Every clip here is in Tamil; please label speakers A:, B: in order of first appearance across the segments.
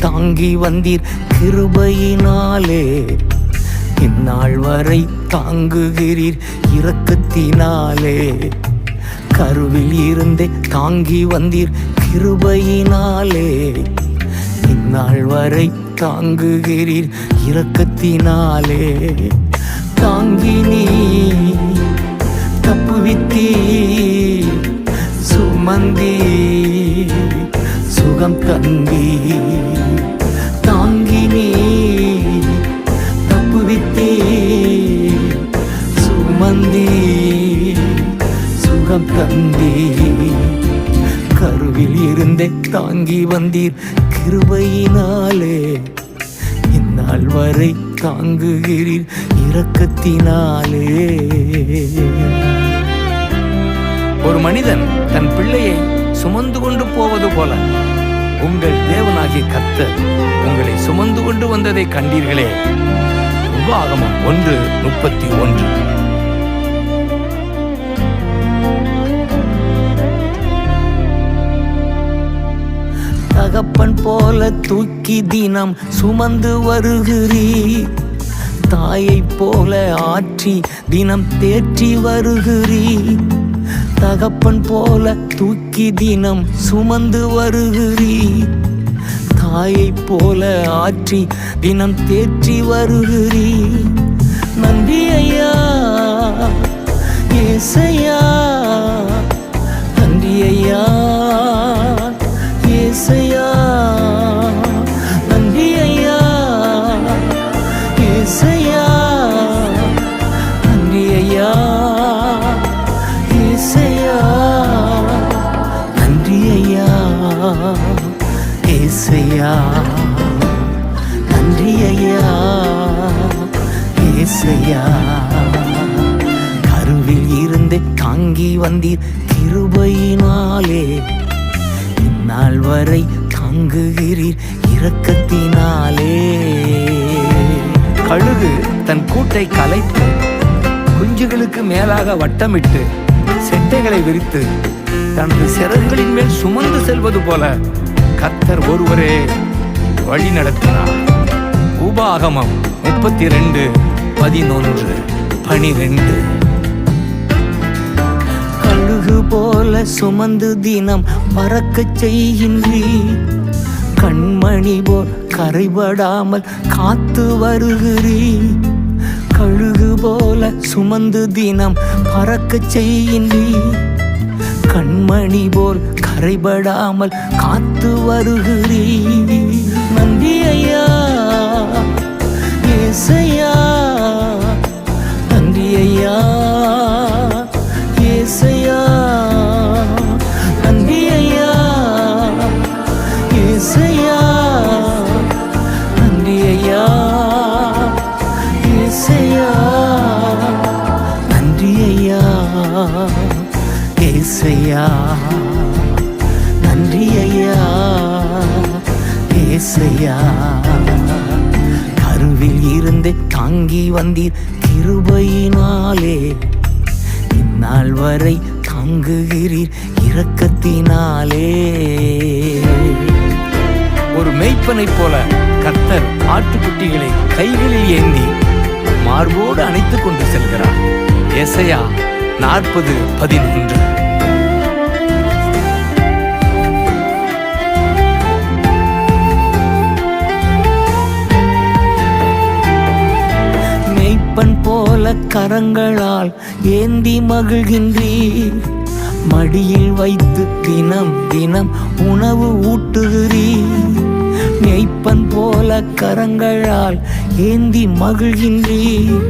A: தாங்கி வந்தீர் கிருபையினாலே. இந்நாள் வரை தாங்குகிறீர் இரக்கத்தினாலே. கருவில் இருந்தே தாங்கி வந்தீர் கிருபையினாலே. இந்நாள் வரை தாங்குகிறீர் இரக்கத்தினாலே. தாங்கி நீ தப்புவித்தீ சுமந்தி சுகம் தந்தி. தாங்கி நீ தப்புவித்தீ சுமந்தி சுகம் தந்தி. கருவில் இருந்தே தாங்கி வந்தீர் கிருபையினாலே. இந்நாள் வரை தாங்குகிறீர் இரக்கத்தினாலே. ஒரு மனிதன் தன் பிள்ளையை சுமந்து கொண்டு போவது போல உங்கள் தேவனாகிய கர்த்தர் உங்களை சுமந்து கொண்டு வந்ததை கண்டீர்களே. உபாகமம் 1:31. தகப்பன் போல தூக்கி தினம் சுமந்து வருகிறீர். தாயை போல ஆற்றி தினம் தேற்றி வருகிறீர். தகப்பன் போல தூக்கி தினம் சுமந்து வருகிறீர். தாயை போல ஆற்றி தினம் தேற்றி வருகிறீர். நன்றி ஐயா ஏசையா, நன்றி ஐயா ஏசையா, நன்றி ஐயா ஏசையா, நன்றி ஐயா ஏசையா, நன்றி ஐயா ஏசையா, நன்றி ஐயா ஏசையா. கருவில் இருந்து தாங்கி வந்தீர் கிருபையினாலே. இந்நாள் வரை தாங்குகிறீர் இரக்கத்தினாலே. கழுகு தன் கூட்டை கலைத்து குஞ்சுகளுக்கு மேலாக வட்டமிட்டு செட்டைகளை விரித்து தனது சிறகுகளின் மேல் சுமந்து செல்வது போல கர்த்தர் ஒருவரே வழி நடத்தினார். உபாகமம் 32:11-12. கழுகு போல சுமந்து தினம் பறக்கச் செய்கின்றீர். கண்மணி போல் கரைபடாமல் காத்து வருகிறீர். கழுகு போல சுமந்து தினம் பறக்கச் செய்கின்றீர். கண்மணி போல் கரைபடாமல் காத்து வருகிறீர். நன்றி ஐயா ஏசையா, நன்றி ஐயா ஏசையா, நன்றி ஐயா ஏசையா, நன்றி ஐயா ஏசையா, நன்றி ஐயா ஏசையா, நன்றி ஐயா ஏசையா. கருவில் இருந்து தாங்கி வந்தீர் கிருபையினாலே. இந்நாள் வரை தாங்குகிறீர் இரக்கத்தினாலே. ஒரு மெய்ப்பனை போல கர்த்தர் ஆட்டுக்குட்டிகளை கைகளில் ஏந்தி மார்போடு அணைத்துக் கொண்டு செல்கிறார். எசையா 40:11. மெய்ப்பன் போல கரங்களால் ஏந்தி மகிழ்கின்றீர். மடியில் வைத்து தினம் தினம் உணவு ஊட்டுகிறீர். மெய்ப்பன் போல கரங்களால் ஏந்தி மகிழ்கின்றீர்.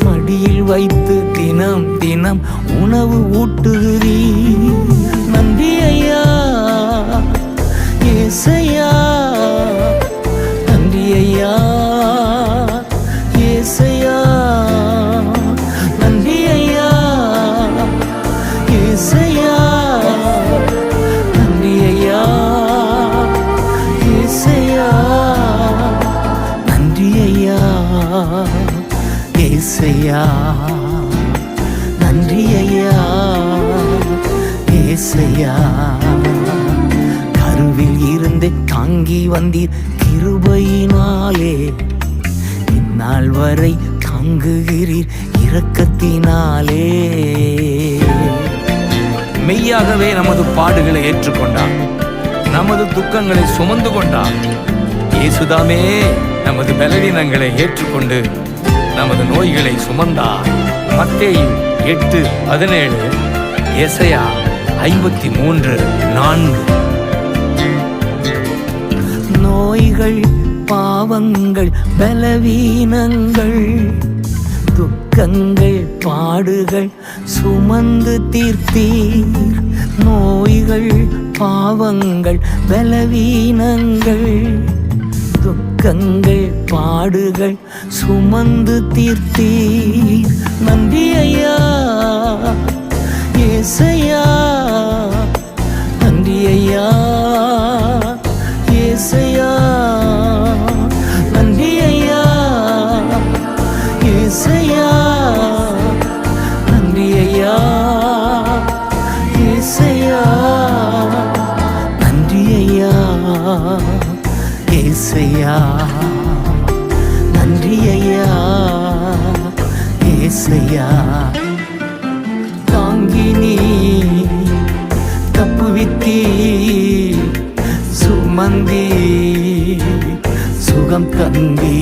A: மடியில் வைத்து தினம் தினம் உணவு ஊட்டுகிறீர். நன்றி ஐயா ஏசையா, நன்றி ஐயா ஏசையா, நன்றி ஐயா ஏசையா, நன்றி ஐயா ஏசையா, நன்றி ஐயா ஏசையா, நன்றி ஐயா ஏசையா. கருவில் இருந்து தாங்கி வந்தீர் கிருபையினாலே இந்நாள் வரை தாங்குகிறீர் இரக்கத்தினாலே.
B: மெய்யாகவே நமது பாடுகளை ஏற்றுக்கொண்டார், நமது துக்கங்களை சுமந்து கொண்டார். இயேசுதாமே நமது பலவீனங்களை ஏற்றுக்கொண்டு நமது நோய்களை சுமந்தார். மத்தேயு 8:17, எசையா 53:4.
A: நோய்கள், பாவங்கள், பலவீனங்கள், துக்கங்கள், பாடுகள் சுமந்து தீர்த்தீர். நோய்கள், பாவங்கள், பலவீனங்கள், துக்கங்கள், பாடுகள் சுமந்து தீர்த்தீர். நன்றி ஐயா ஏசையா, நன்றி ஐயா ஏசையா, நன்றி ஐயா ஏசையா, நன்றி ஐயா ஏசையா, நன்றி ஐயா ஏசையா, நன்றி ஐயா ஏசையா. தாங்கி நீ தப்புவித்தீ, சுமந்தி சுகம் தந்தி.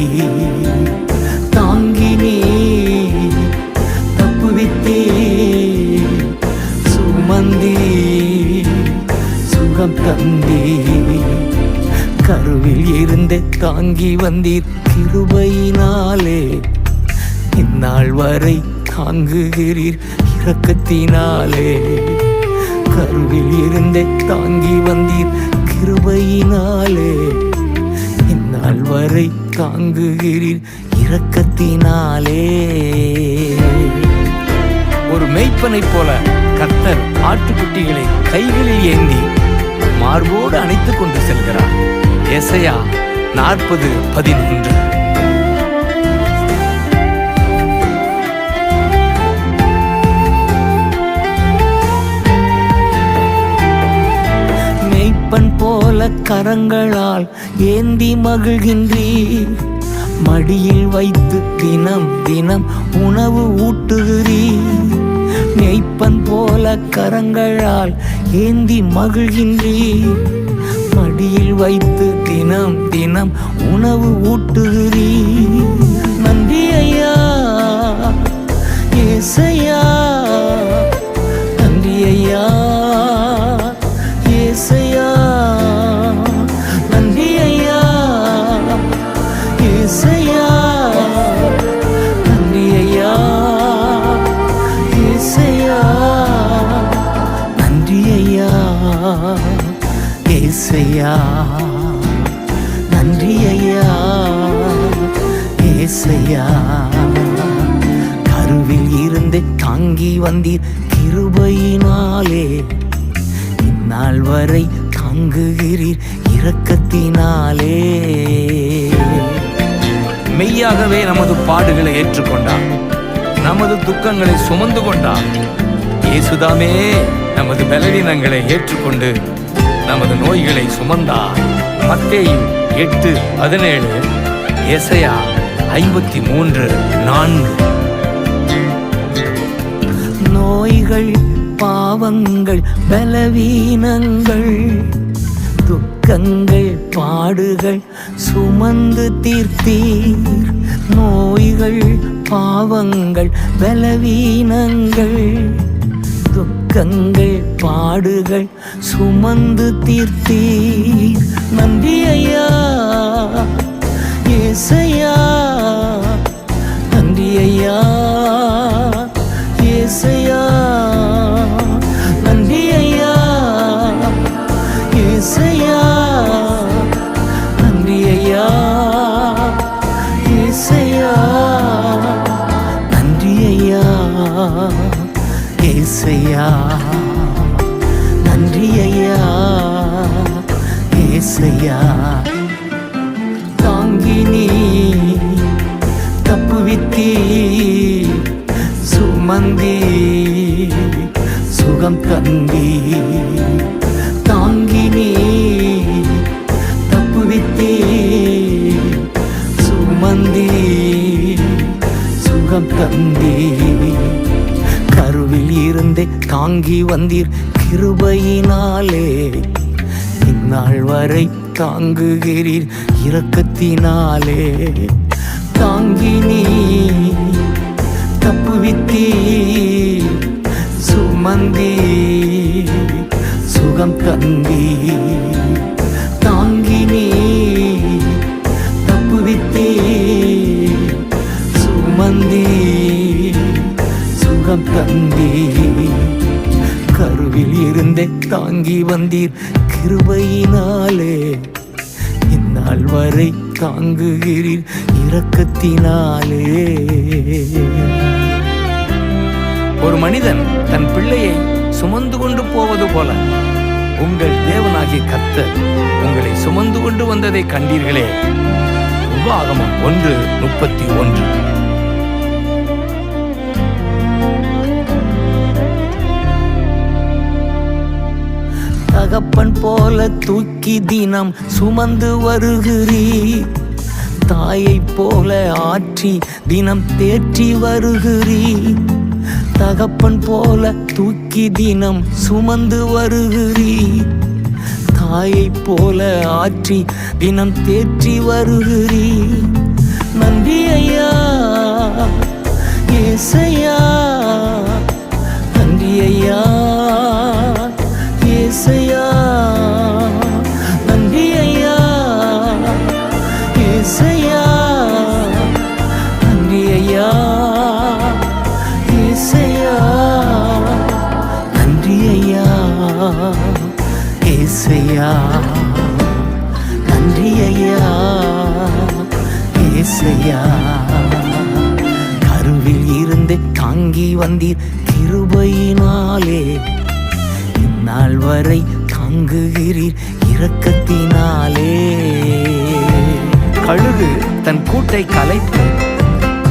A: தாங்கி நீ தப்புவித்தீ, சுமந்தி சுகம் தந்தி. கருவில் இருந்தே தாங்கி வந்தீர் கிருபையினாலே இந்நாள் வரை தாங்குகிறீர் இரக்கத்தினாலே. கருவில் இருந்தே தாங்கி வந்தீர் கிருபையினாலே இந்நாள் வரை தாங்குகிறீர் இரக்கத்தினாலே.
B: ஒரு மெய்ப்பனைப் போல கர்த்தர் ஆட்டுக்குட்டிகளை கைகளில் ஏந்தி மார்போடு அணைத்துக் கொண்டு செல்கிறார். எசையா 40:11.
A: மெய்ப்பன் போல கரங்களால் ஏந்தி மகிழ்கின்றீர். மடியில் வைத்து தினம் தினம் உணவு ஊட்டுகிறீர். மெய்ப்பன் போல கரங்களால் ஏந்தி மகிழ்கின்றீர். மடியில் வைத்து தினம் தினம் உணவு ஊட்டுகிறீர். நன்றி ஐயா ஏசையா, நன்றி ஐயா ஏசையா, நன்றி ஐயா ஏசையா, நன்றி ஐயா ஏசையா, நன்றி ஐயா ஏசையா, நன்றி ஐயா ஏசையா. கருவில் இருந்து தாங்கி வந்தீர் கிருபையினாலே இந்நாள் வரை தாங்குகிறீர் இரக்கத்தினாலே.
B: மெய்யாகவே நமது பாடுகளை ஏற்றுக்கொண்டார், நமது துக்கங்களை சுமந்து கொண்டார். இயேசுதாமே நமது பலவீனங்களை ஏற்றுக்கொண்டு நமது நோய்களை சுமந்தார். மத்தேயு 8:17, எசையா 53:4.
A: நோய்கள், பாவங்கள், பலவீனங்கள், துக்கங்கள், பாடுகள் சுமந்து தீர்த்தீர். நோய்கள், பாவங்கள், பலவீனங்கள், துக்கங்கள், பாடுகள் சுமந்து தீர்த்தீர். நன்றி ஐயா ஏசையா, நன்றி ஐயா ஏசையா, நன்றி ஐயா ஏசையா, நன்றி ஐயா ஏசையா, நன்றி ஐயா ஏசையா, நன்றி ஐயா ஏசையா. தாங்கி நீ தப்புவித்தீ, சுமந்தி சுகம் தந்தி. தாங்கி நீ தப்புவித்தீ, சுகம் தந்தீர். கருவில் இருந்தே தாங்கி வந்தீர் கிருபையினாலே. இந்நாள் வரை தாங்குகிறீர் இரக்கத்தினாலே. தாங்கி நீ தப்புவித்தீர், சுமந்தி சுகம் தந்தீர். தாங்கி நீ தப்புவித்தீர், சுமந்தி சுகம் தந்தீர். கருவில் இருந்தே தாங்கி வந்தீர் கிருபையினாலே. இந்நாள் வரை தாங்குகிறீர் இரக்கத்தினாலே.
B: ஒரு மனிதன் தன் பிள்ளையை சுமந்து கொண்டு போவது போல உங்கள் தேவனாகிய கர்த்தர் உங்களை சுமந்து கொண்டு வந்ததை கண்டீர்களே. உபாகமம் 1:31.
A: தகப்பன் போல தூக்கி தினம் சுமந்து வருகிறீர். தாயை போல ஆற்றி தினம் தேற்றி வருகிறீர். தகப்பன் போல தூக்கி தினம் சுமந்து வருகிறீர். தாயை போல ஆற்றி தினம் தேற்றி வருகிறீர். நன்றி ஐயா ஏசையா, நன்றி ஐயா ஏசையா, நன்றி ஐயா ஏசையா, நன்றி ஐயா ஏசையா, நன்றி ஐயா ஏசையா, நன்றி ஐயா ஏசையா. கருவில் இருந்து தாங்கி வந்தீர் கிருபையினாலே. இந்நாள் வரை தாங்குகிறீர் இரக்கத்தினாலே.
B: கழுகு தன் கூட்டை கலைத்து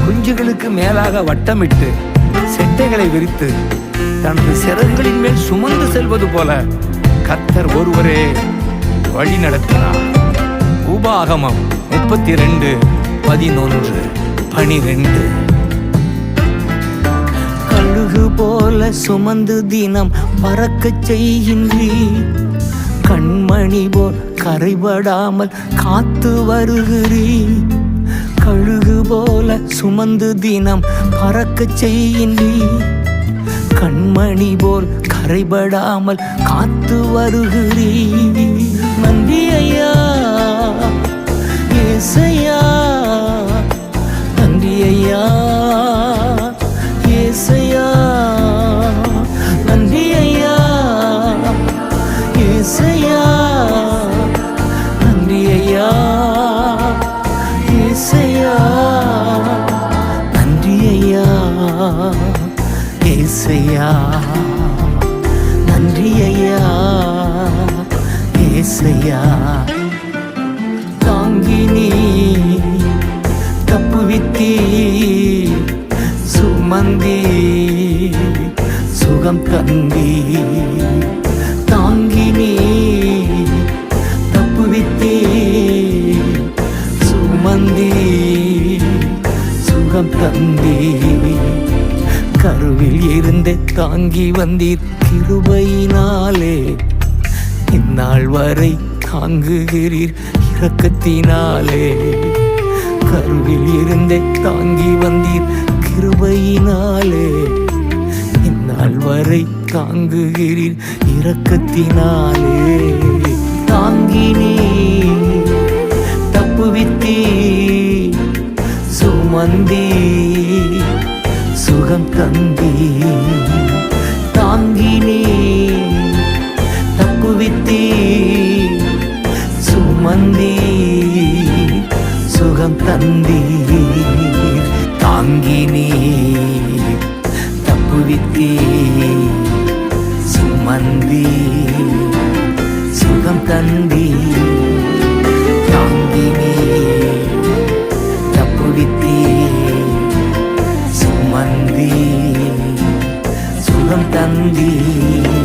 B: குஞ்சுகளுக்கு மேலாக வட்டமிட்டு செட்டைகளை விரித்து தனது சிறகுகளின் மேல் சுமந்து செல்வது போல கர்த்தர் ஒருவரே வழி நடத்தினார். உபாகமம் 32:11-12.
A: கழுகு போல சுமந்து தினம் பறக்கச் செய்கின்றீர். கண்மணி போல் கரைபடாமல் காத்து வருகிறீர். கழுகு போல சுமந்து தினம் பறக்கச் செய்கின்றீர். கண்மணி போல் கரைபடாமல் காத்து வருகிறீர். நன்றி ஐயா ஏசையா, நன்றி ஐயா ஏசையா, நன்றி ஐயா ஏசையா, நன்றி ஐயா ஏசையா, நன்றி ஐயா ஏசையா, நன்றி ஐயா ஏசையா. தாங்கி நீ தப்புவித்தீர், சுமந்தி சுகம் தந்தீர். தாங்கி நீ தப்புவித்தீர், சுமந்தி சுகம் தந்தீர். கருவில் இருந்து தாங்கி வந்தீர் கிருபையினாலே. இந்நாள் வரை தாங்குகிறீர் இரக்கத்தினாலே. கருவில் இருந்தே தாங்கி வந்தீர் கிருபையினாலே. இந்நாள் வரை தாங்குகிறீர் இரக்கத்தினாலே. தாங்கி நீ தப்புவித்தீர், சுமந்தி சுகம் தந்தீர். தாங்கி நீ தப்புவித்தீர், சுமந்தி சுகம் தந்தீர். தாங்கி நீ தப்புவித்தீர், சுமந்தி சுகம் தந்தீர். தாங்கி நீ தப்புவித்தீர், சுமந்தி சுகம் தந்தீர்.